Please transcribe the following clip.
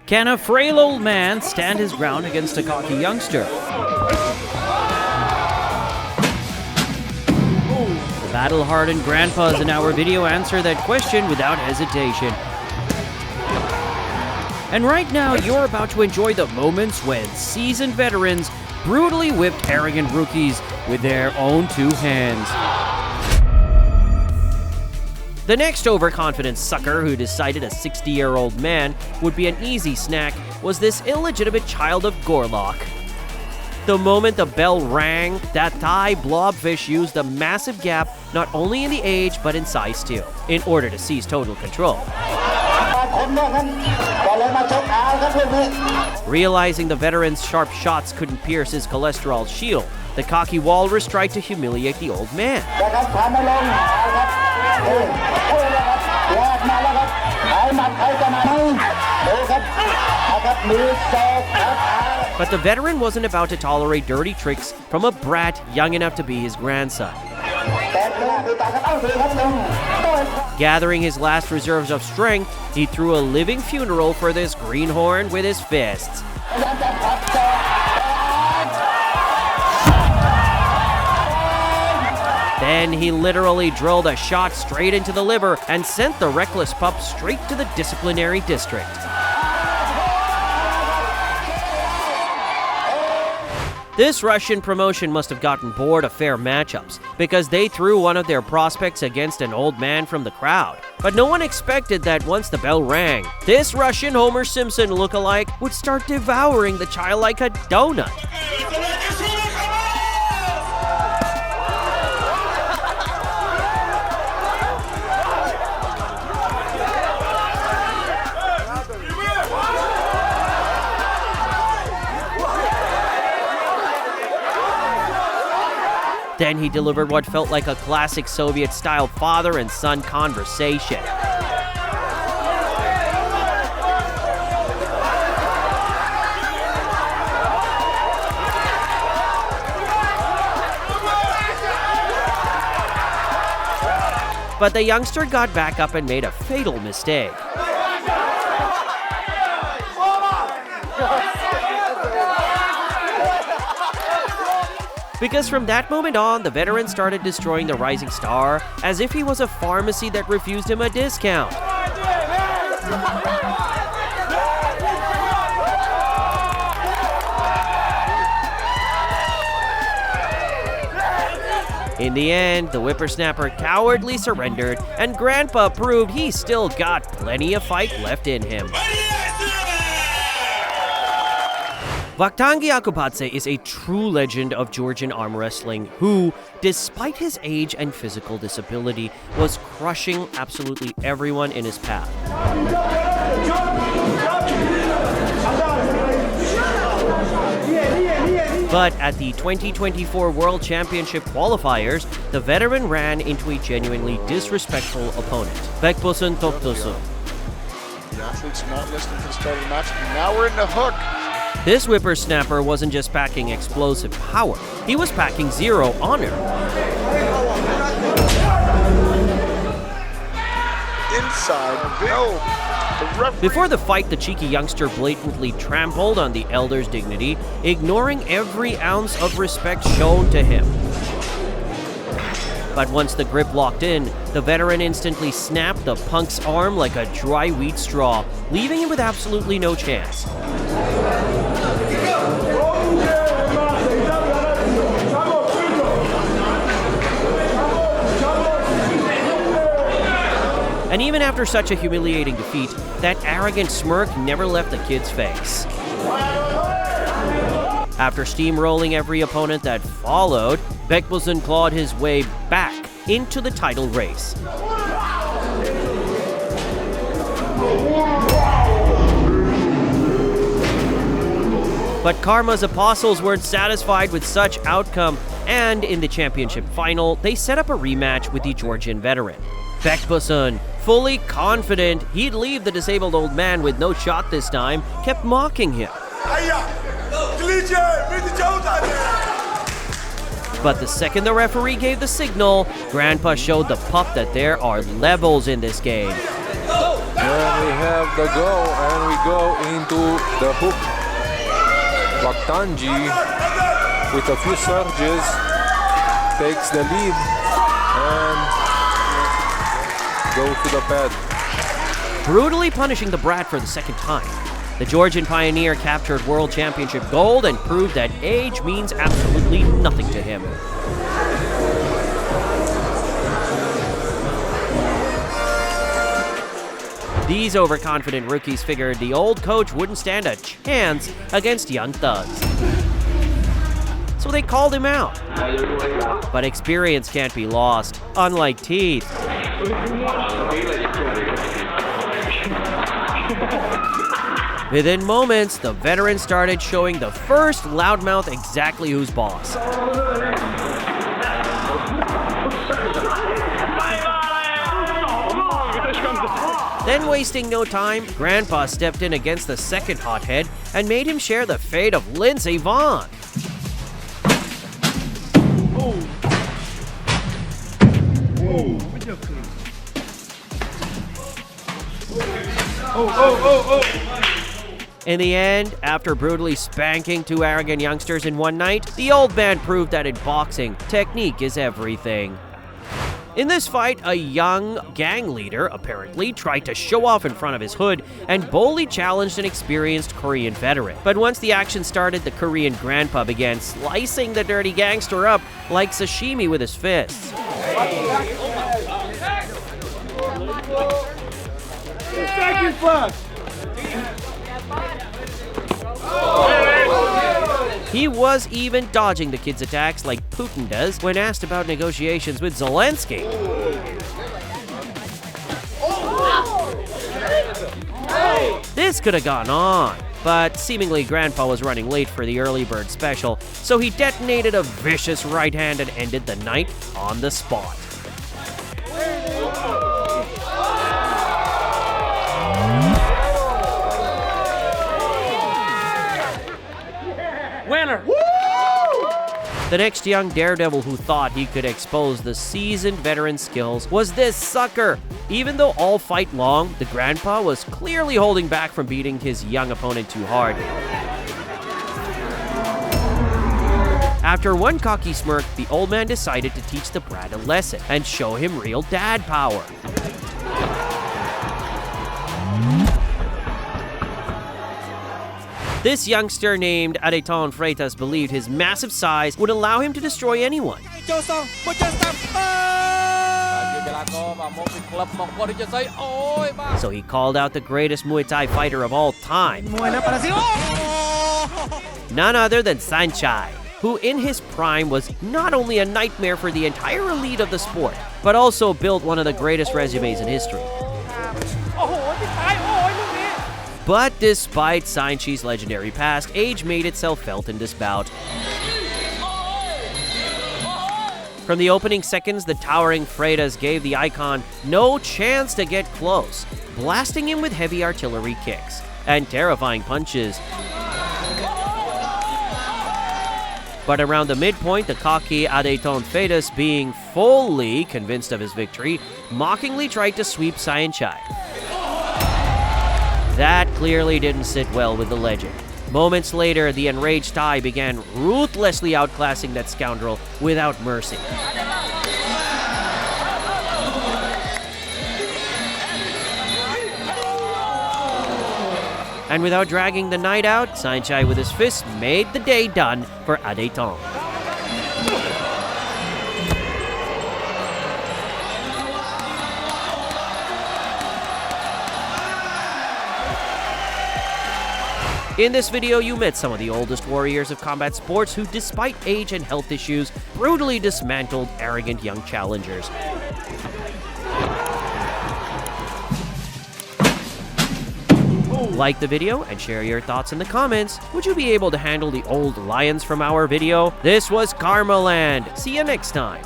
Can a frail old man stand his ground against a cocky youngster? The battle-hardened grandpas in our video answer that question without hesitation. And right now, you're about to enjoy the moments when seasoned veterans brutally whipped arrogant rookies with their own two hands. The next overconfident sucker who decided a 60-year-old man would be an easy snack was this illegitimate child of Gorlock. The moment the bell rang, that Thai blobfish used a massive gap not only in the age but in size too, in order to seize total control. Realizing the veteran's sharp shots couldn't pierce his cholesterol shield, the cocky walrus tried to humiliate the old man. But the veteran wasn't about to tolerate dirty tricks from a brat young enough to be his grandson. Gathering his last reserves of strength, he threw a living funeral for this greenhorn with his fists. Then he literally drilled a shot straight into the liver and sent the reckless pup straight to the disciplinary district. This Russian promotion must have gotten bored of fair matchups, because they threw one of their prospects against an old man from the crowd. But no one expected that once the bell rang, this Russian Homer Simpson lookalike would start devouring the child like a donut. Then he delivered what felt like a classic Soviet-style father and son conversation. But the youngster got back up and made a fatal mistake. Because from that moment on, the veteran started destroying the rising star as if he was a pharmacy that refused him a discount. In the end, the whippersnapper cowardly surrendered, and Grandpa proved he still got plenty of fight left in him. Vaktangi Akupadze is a true legend of Georgian arm wrestling who, despite his age and physical disability, was crushing absolutely everyone in his path. But at the 2024 World Championship qualifiers, the veteran ran into a genuinely disrespectful opponent, Bekbosun Toktosun. The athletes are not listening for the start of the match, and now we're in the hook. This whippersnapper wasn't just packing explosive power, he was packing zero honor. Inside, no. Before the fight, the cheeky youngster blatantly trampled on the elder's dignity, ignoring every ounce of respect shown to him. But once the grip locked in, the veteran instantly snapped the punk's arm like a dry wheat straw, leaving him with absolutely no chance. And even after such a humiliating defeat, that arrogant smirk never left the kid's face. After steamrolling every opponent that followed, Bekbosun clawed his way back into the title race. But Karma's apostles weren't satisfied with such outcome, and in the championship final, they set up a rematch with the Georgian veteran. Bekbosun, fully confident he'd leave the disabled old man with no shot this time, kept mocking him. But the second the referee gave the signal, Grandpa showed the pup that there are levels in this game. Then we have the go, and we go into the hook. Baktanji, with a few surges, takes the lead and go to the pad. Brutally punishing the brat for the second time. The Georgian pioneer captured World Championship gold and proved that age means absolutely nothing to him. These overconfident rookies figured the old coach wouldn't stand a chance against young thugs. So they called him out. But experience can't be lost, unlike teeth. Within moments, the veteran started showing the first loudmouth exactly who's boss. Then, wasting no time, Grandpa stepped in against the second hothead and made him share the fate of Lindsey Vonn. In the end, after brutally spanking two arrogant youngsters in one night, the old man proved that in boxing, technique is everything. In this fight, a young gang leader apparently tried to show off in front of his hood and boldly challenged an experienced Korean veteran. But once the action started, the Korean grandpa began slicing the dirty gangster up like sashimi with his fists. He was even dodging the kid's attacks like Putin does when asked about negotiations with Zelensky. This could have gone on, but seemingly Grandpa was running late for the early bird special, so he detonated a vicious right hand and ended the night on the spot. Winner! The next young daredevil who thought he could expose the seasoned veteran's skills was this sucker. Even though all fight long, the grandpa was clearly holding back from beating his young opponent too hard. After one cocky smirk, the old man decided to teach the brat a lesson and show him real dad power. This youngster named Adeton Freitas believed his massive size would allow him to destroy anyone. So he called out the greatest Muay Thai fighter of all time, none other than Sanchai, who in his prime was not only a nightmare for the entire elite of the sport, but also built one of the greatest resumes in history. But despite Sanchi's legendary past, age made itself felt in this bout. From the opening seconds, the towering Freitas gave the icon no chance to get close, blasting him with heavy artillery kicks and terrifying punches. But around the midpoint, the cocky Adeton Freitas, being fully convinced of his victory, mockingly tried to sweep Sanchai. That clearly didn't sit well with the legend. Moments later, the enraged Thai began ruthlessly outclassing that scoundrel without mercy. And without dragging the night out, Sanchai with his fists made the day done for Adeton. In this video, you met some of the oldest warriors of combat sports who, despite age and health issues, brutally dismantled arrogant young challengers. Like the video and share your thoughts in the comments. Would you be able to handle the old lions from our video? This was Karma Land. See you next time.